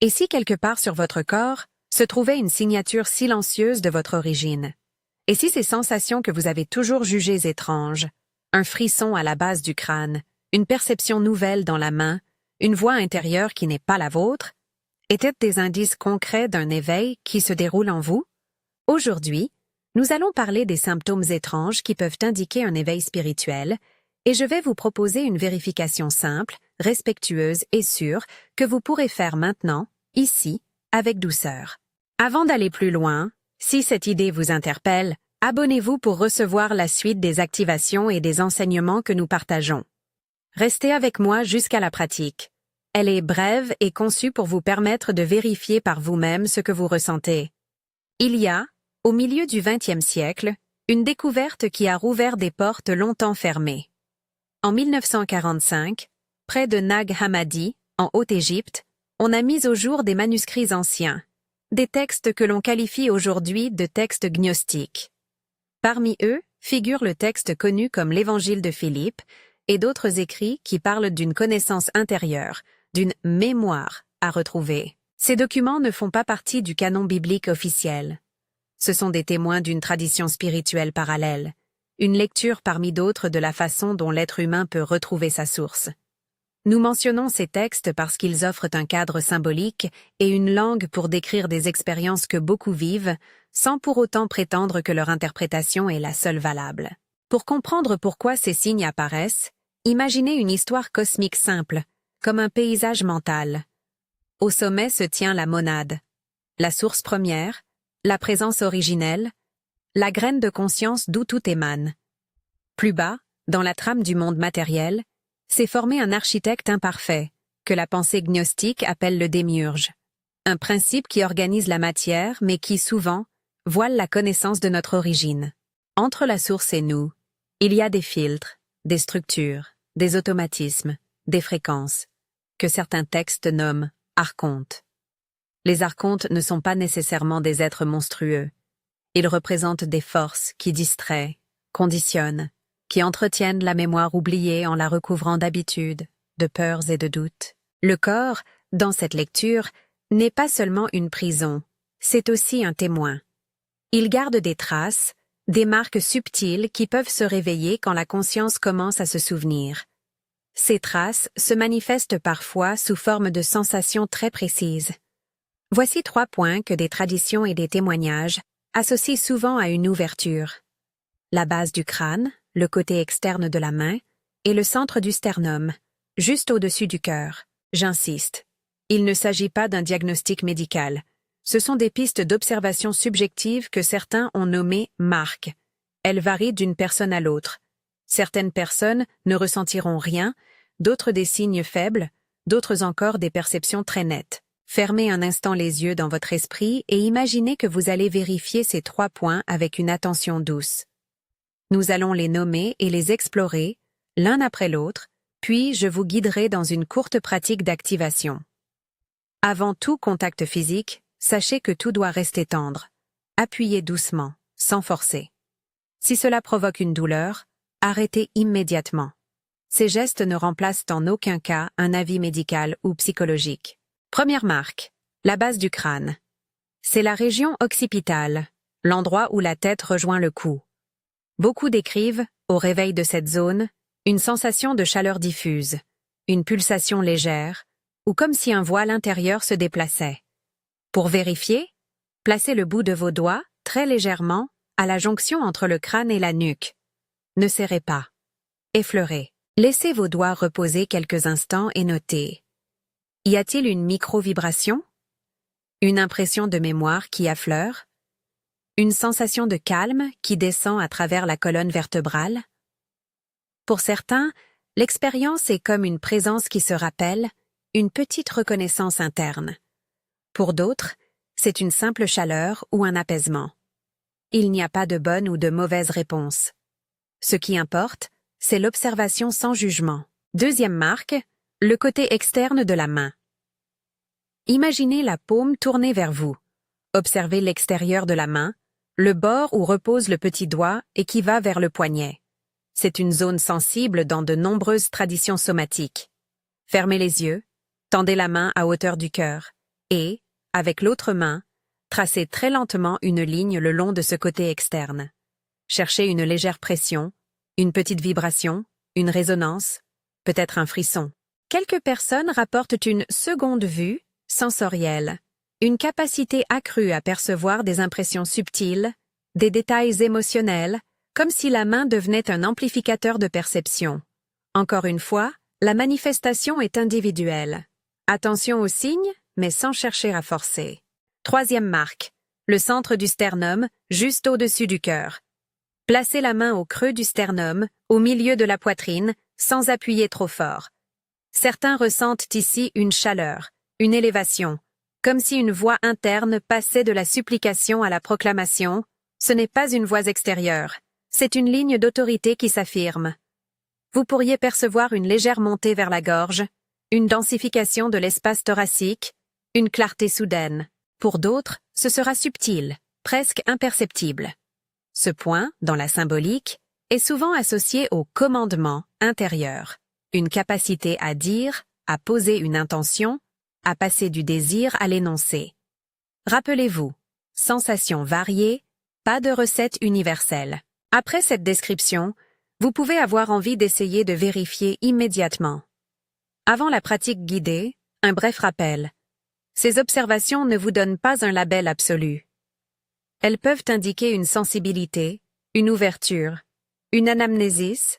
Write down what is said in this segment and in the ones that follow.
Et si quelque part sur votre corps se trouvait une signature silencieuse de votre origine? Et si ces sensations que vous avez toujours jugées étranges, un frisson à la base du crâne, une perception nouvelle dans la main, une voix intérieure qui n'est pas la vôtre, étaient des indices concrets d'un éveil qui se déroule en vous? Aujourd'hui, nous allons parler des symptômes étranges qui peuvent indiquer un éveil spirituel, et je vais vous proposer une vérification simple, respectueuse et sûre que vous pourrez faire maintenant, ici, avec douceur. Avant d'aller plus loin, si cette idée vous interpelle, abonnez-vous pour recevoir la suite des activations et des enseignements que nous partageons. Restez avec moi jusqu'à la pratique. Elle est brève et conçue pour vous permettre de vérifier par vous-même ce que vous ressentez. Il y a, au milieu du XXe siècle, une découverte qui a rouvert des portes longtemps fermées. En 1945, près de Nag Hammadi, en Haute-Égypte, on a mis au jour des manuscrits anciens, des textes que l'on qualifie aujourd'hui de textes gnostiques. Parmi eux figure le texte connu comme l'Évangile de Philippe et d'autres écrits qui parlent d'une connaissance intérieure, d'une mémoire à retrouver. Ces documents ne font pas partie du canon biblique officiel. Ce sont des témoins d'une tradition spirituelle parallèle, une lecture parmi d'autres de la façon dont l'être humain peut retrouver sa source. Nous mentionnons ces textes parce qu'ils offrent un cadre symbolique et une langue pour décrire des expériences que beaucoup vivent, sans pour autant prétendre que leur interprétation est la seule valable. Pour comprendre pourquoi ces signes apparaissent, imaginez une histoire cosmique simple, comme un paysage mental. Au sommet se tient la monade, la source première, la présence originelle, la graine de conscience d'où tout émane. Plus bas, dans la trame du monde matériel, s'est formé un architecte imparfait, que la pensée gnostique appelle le démiurge. Un principe qui organise la matière, mais qui, souvent, voile la connaissance de notre origine. Entre la source et nous, il y a des filtres, des structures, des automatismes, des fréquences, que certains textes nomment archontes. Les archontes ne sont pas nécessairement des êtres monstrueux. Ils représentent des forces qui distraient, conditionnent, qui entretiennent la mémoire oubliée en la recouvrant d'habitudes, de peurs et de doutes. Le corps, dans cette lecture, n'est pas seulement une prison, c'est aussi un témoin. Il garde des traces, des marques subtiles qui peuvent se réveiller quand la conscience commence à se souvenir. Ces traces se manifestent parfois sous forme de sensations très précises. Voici 3 points que des traditions et des témoignages associent souvent à une ouverture. La base du crâne, le côté externe de la main, et le centre du sternum, juste au-dessus du cœur. J'insiste. Il ne s'agit pas d'un diagnostic médical. Ce sont des pistes d'observation subjective que certains ont nommées marques. Elles varient d'une personne à l'autre. Certaines personnes ne ressentiront rien, d'autres des signes faibles, d'autres encore des perceptions très nettes. Fermez un instant les yeux dans votre esprit et imaginez que vous allez vérifier ces 3 points avec une attention douce. Nous allons les nommer et les explorer, l'un après l'autre, puis je vous guiderai dans une courte pratique d'activation. Avant tout contact physique, sachez que tout doit rester tendre. Appuyez doucement, sans forcer. Si cela provoque une douleur, arrêtez immédiatement. Ces gestes ne remplacent en aucun cas un avis médical ou psychologique. Première marque, la base du crâne. C'est la région occipitale, l'endroit où la tête rejoint le cou. Beaucoup décrivent, au réveil de cette zone, une sensation de chaleur diffuse, une pulsation légère, ou comme si un voile intérieur se déplaçait. Pour vérifier, placez le bout de vos doigts, très légèrement, à la jonction entre le crâne et la nuque. Ne serrez pas. Effleurez. Laissez vos doigts reposer quelques instants et notez. Y a-t-il une micro-vibration? Une impression de mémoire qui affleure? Une sensation de calme qui descend à travers la colonne vertébrale? Pour certains, l'expérience est comme une présence qui se rappelle, une petite reconnaissance interne. Pour d'autres, c'est une simple chaleur ou un apaisement. Il n'y a pas de bonne ou de mauvaise réponse. Ce qui importe, c'est l'observation sans jugement. Deuxième marque, le côté externe de la main. Imaginez la paume tournée vers vous. Observez l'extérieur de la main, le bord où repose le petit doigt et qui va vers le poignet. C'est une zone sensible dans de nombreuses traditions somatiques. Fermez les yeux, tendez la main à hauteur du cœur et, avec l'autre main, tracez très lentement une ligne le long de ce côté externe. Cherchez une légère pression, une petite vibration, une résonance, peut-être un frisson. Quelques personnes rapportent une seconde vue sensorielle, une capacité accrue à percevoir des impressions subtiles, des détails émotionnels, comme si la main devenait un amplificateur de perception. Encore une fois, la manifestation est individuelle. Attention aux signes, mais sans chercher à forcer. Troisième marque, le centre du sternum, juste au-dessus du cœur. Placez la main au creux du sternum, au milieu de la poitrine, sans appuyer trop fort. Certains ressentent ici une chaleur, une élévation, comme si une voix interne passait de la supplication à la proclamation. Ce n'est pas une voix extérieure, c'est une ligne d'autorité qui s'affirme. Vous pourriez percevoir une légère montée vers la gorge, une densification de l'espace thoracique, une clarté soudaine. Pour d'autres, ce sera subtil, presque imperceptible. Ce point, dans la symbolique, est souvent associé au commandement intérieur, une capacité à dire, à poser une intention, à passer du désir à l'énoncé. Rappelez-vous, sensations variées, pas de recette universelle. Après cette description, vous pouvez avoir envie d'essayer de vérifier immédiatement. Avant la pratique guidée, un bref rappel. Ces observations ne vous donnent pas un label absolu. Elles peuvent indiquer une sensibilité, une ouverture, une anamnésis,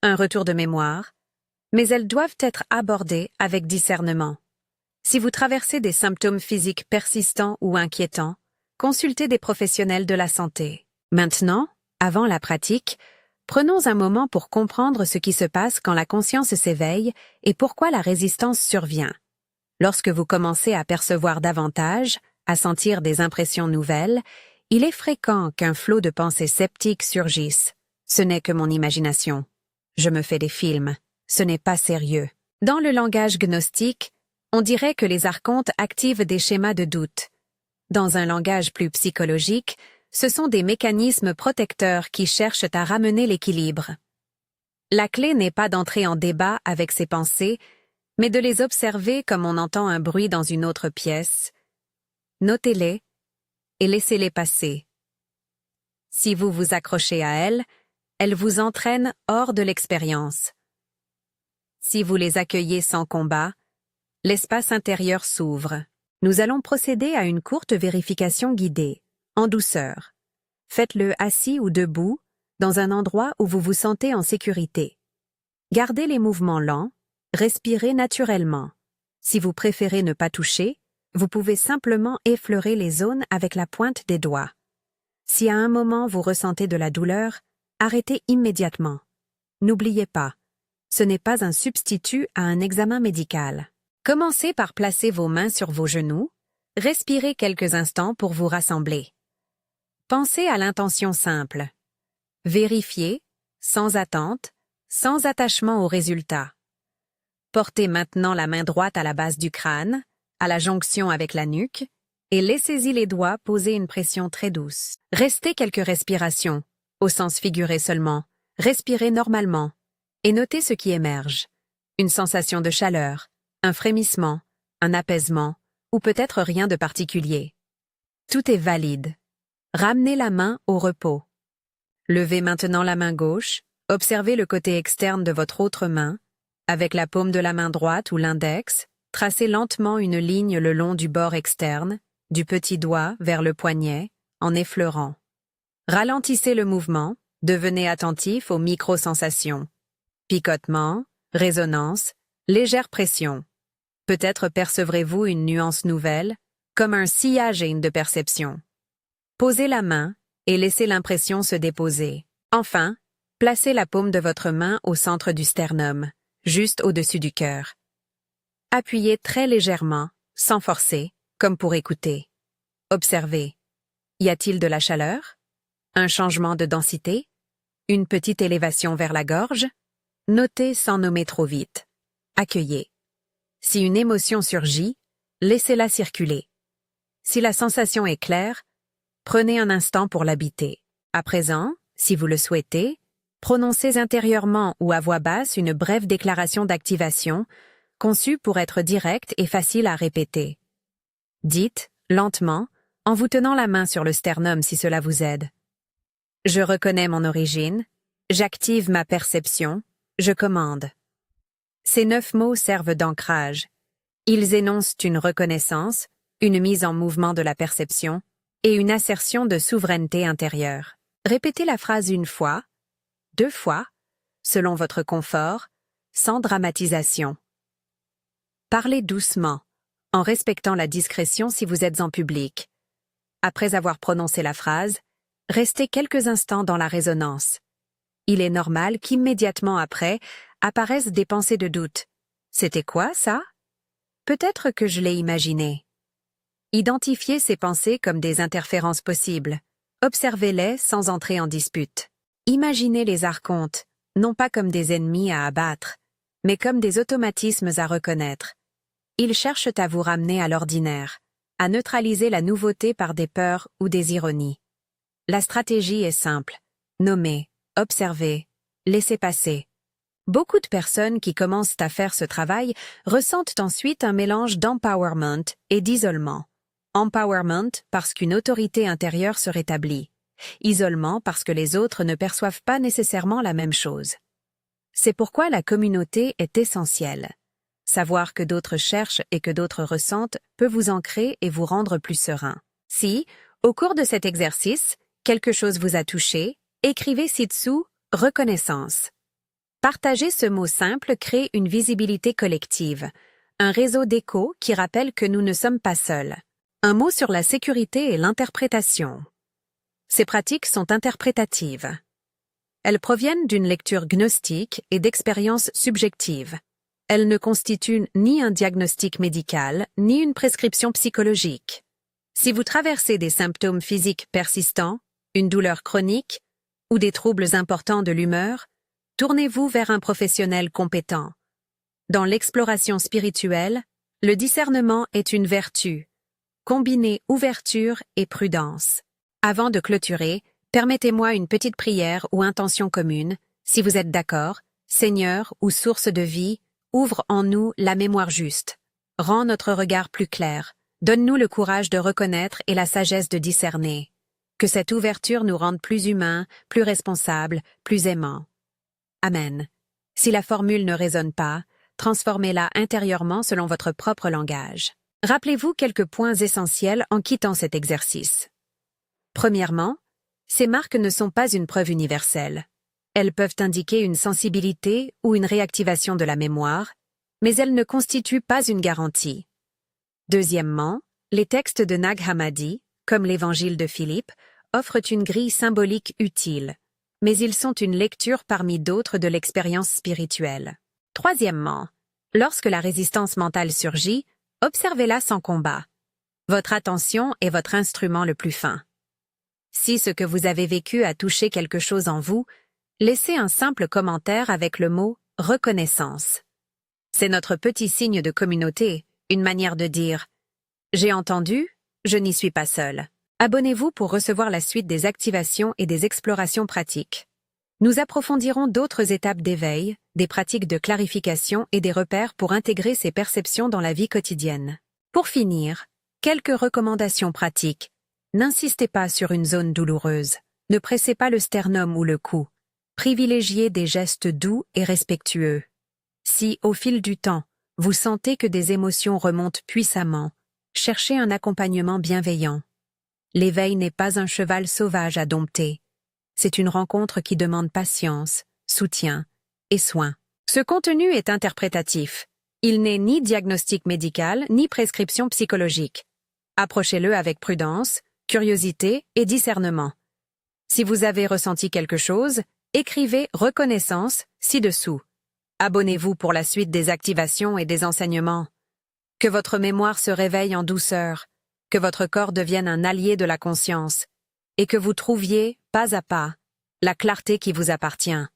un retour de mémoire, mais elles doivent être abordées avec discernement. Si vous traversez des symptômes physiques persistants ou inquiétants, consultez des professionnels de la santé. Maintenant, avant la pratique, prenons un moment pour comprendre ce qui se passe quand la conscience s'éveille et pourquoi la résistance survient. Lorsque vous commencez à percevoir davantage, à sentir des impressions nouvelles, il est fréquent qu'un flot de pensées sceptiques surgisse. Ce n'est que mon imagination. Je me fais des films. Ce n'est pas sérieux. Dans le langage gnostique, on dirait que les archontes activent des schémas de doute. Dans un langage plus psychologique, ce sont des mécanismes protecteurs qui cherchent à ramener l'équilibre. La clé n'est pas d'entrer en débat avec ces pensées, mais de les observer comme on entend un bruit dans une autre pièce. Notez-les et laissez-les passer. Si vous vous accrochez à elles, elles vous entraînent hors de l'expérience. Si vous les accueillez sans combat, l'espace intérieur s'ouvre. Nous allons procéder à une courte vérification guidée, en douceur. Faites-le assis ou debout, dans un endroit où vous vous sentez en sécurité. Gardez les mouvements lents, respirez naturellement. Si vous préférez ne pas toucher, vous pouvez simplement effleurer les zones avec la pointe des doigts. Si à un moment vous ressentez de la douleur, arrêtez immédiatement. N'oubliez pas, ce n'est pas un substitut à un examen médical. Commencez par placer vos mains sur vos genoux, respirez quelques instants pour vous rassembler. Pensez à l'intention simple. Vérifiez, sans attente, sans attachement au résultat. Portez maintenant la main droite à la base du crâne, à la jonction avec la nuque, et laissez-y les doigts poser une pression très douce. Restez quelques respirations, au sens figuré seulement, respirez normalement, et notez ce qui émerge. Une sensation de chaleur, un frémissement, un apaisement, ou peut-être rien de particulier. Tout est valide. Ramenez la main au repos. Levez maintenant la main gauche, observez le côté externe de votre autre main. Avec la paume de la main droite ou l'index, tracez lentement une ligne le long du bord externe, du petit doigt vers le poignet, en effleurant. Ralentissez le mouvement, devenez attentif aux micro-sensations. Picotement, résonance, légère pression. Peut-être percevrez-vous une nuance nouvelle, comme un sillage de perception. Posez la main et laissez l'impression se déposer. Enfin, placez la paume de votre main au centre du sternum, juste au-dessus du cœur. Appuyez très légèrement, sans forcer, comme pour écouter. Observez. Y a-t-il de la chaleur? Un changement de densité? Une petite élévation vers la gorge? Notez sans nommer trop vite. Accueillez. Si une émotion surgit, laissez-la circuler. Si la sensation est claire, prenez un instant pour l'habiter. À présent, si vous le souhaitez, prononcez intérieurement ou à voix basse une brève déclaration d'activation, conçue pour être directe et facile à répéter. Dites, lentement, en vous tenant la main sur le sternum si cela vous aide. Je reconnais mon origine, j'active ma perception, je commande. Ces 9 mots servent d'ancrage. Ils énoncent une reconnaissance, une mise en mouvement de la perception et une assertion de souveraineté intérieure. Répétez la phrase 1 fois, 2 fois, selon votre confort, sans dramatisation. Parlez doucement, en respectant la discrétion si vous êtes en public. Après avoir prononcé la phrase, restez quelques instants dans la résonance. Il est normal qu'immédiatement après apparaissent des pensées de doute. C'était quoi, ça? Peut-être que je l'ai imaginé. Identifiez ces pensées comme des interférences possibles. Observez-les sans entrer en dispute. Imaginez les archontes, non pas comme des ennemis à abattre, mais comme des automatismes à reconnaître. Ils cherchent à vous ramener à l'ordinaire, à neutraliser la nouveauté par des peurs ou des ironies. La stratégie est simple. Nommer, observer, laisser passer. Beaucoup de personnes qui commencent à faire ce travail ressentent ensuite un mélange d'empowerment et d'isolement. Empowerment parce qu'une autorité intérieure se rétablit. Isolement parce que les autres ne perçoivent pas nécessairement la même chose. C'est pourquoi la communauté est essentielle. Savoir que d'autres cherchent et que d'autres ressentent peut vous ancrer et vous rendre plus serein. Si, au cours de cet exercice, quelque chose vous a touché, écrivez ci-dessous « reconnaissance ». Partager ce mot simple crée une visibilité collective, un réseau d'écho qui rappelle que nous ne sommes pas seuls. Un mot sur la sécurité et l'interprétation. Ces pratiques sont interprétatives. Elles proviennent d'une lecture gnostique et d'expériences subjectives. Elles ne constituent ni un diagnostic médical, ni une prescription psychologique. Si vous traversez des symptômes physiques persistants, une douleur chronique ou des troubles importants de l'humeur, tournez-vous vers un professionnel compétent. Dans l'exploration spirituelle, le discernement est une vertu. Combinez ouverture et prudence. Avant de clôturer, permettez-moi une petite prière ou intention commune. Si vous êtes d'accord, Seigneur ou source de vie, ouvre en nous la mémoire juste. Rends notre regard plus clair. Donne-nous le courage de reconnaître et la sagesse de discerner. Que cette ouverture nous rende plus humains, plus responsables, plus aimants. Amen. Si la formule ne résonne pas, transformez-la intérieurement selon votre propre langage. Rappelez-vous quelques points essentiels en quittant cet exercice. Premièrement, ces marques ne sont pas une preuve universelle. Elles peuvent indiquer une sensibilité ou une réactivation de la mémoire, mais elles ne constituent pas une garantie. Deuxièmement, les textes de Nag Hammadi, comme l'Évangile de Philippe, offrent une grille symbolique utile, mais ils sont une lecture parmi d'autres de l'expérience spirituelle. Troisièmement, lorsque la résistance mentale surgit, observez-la sans combat. Votre attention est votre instrument le plus fin. Si ce que vous avez vécu a touché quelque chose en vous, laissez un simple commentaire avec le mot « reconnaissance ». C'est notre petit signe de communauté, une manière de dire « J'ai entendu, je n'y suis pas seul ». Abonnez-vous pour recevoir la suite des activations et des explorations pratiques. Nous approfondirons d'autres étapes d'éveil, des pratiques de clarification et des repères pour intégrer ces perceptions dans la vie quotidienne. Pour finir, quelques recommandations pratiques. N'insistez pas sur une zone douloureuse. Ne pressez pas le sternum ou le cou. Privilégiez des gestes doux et respectueux. Si, au fil du temps, vous sentez que des émotions remontent puissamment, cherchez un accompagnement bienveillant. L'éveil n'est pas un cheval sauvage à dompter. C'est une rencontre qui demande patience, soutien et soin. Ce contenu est interprétatif. Il n'est ni diagnostic médical ni prescription psychologique. Approchez-le avec prudence, curiosité et discernement. Si vous avez ressenti quelque chose, écrivez « reconnaissance » ci-dessous. Abonnez-vous pour la suite des activations et des enseignements. Que votre mémoire se réveille en douceur, que votre corps devienne un allié de la conscience, et que vous trouviez, pas à pas, la clarté qui vous appartient.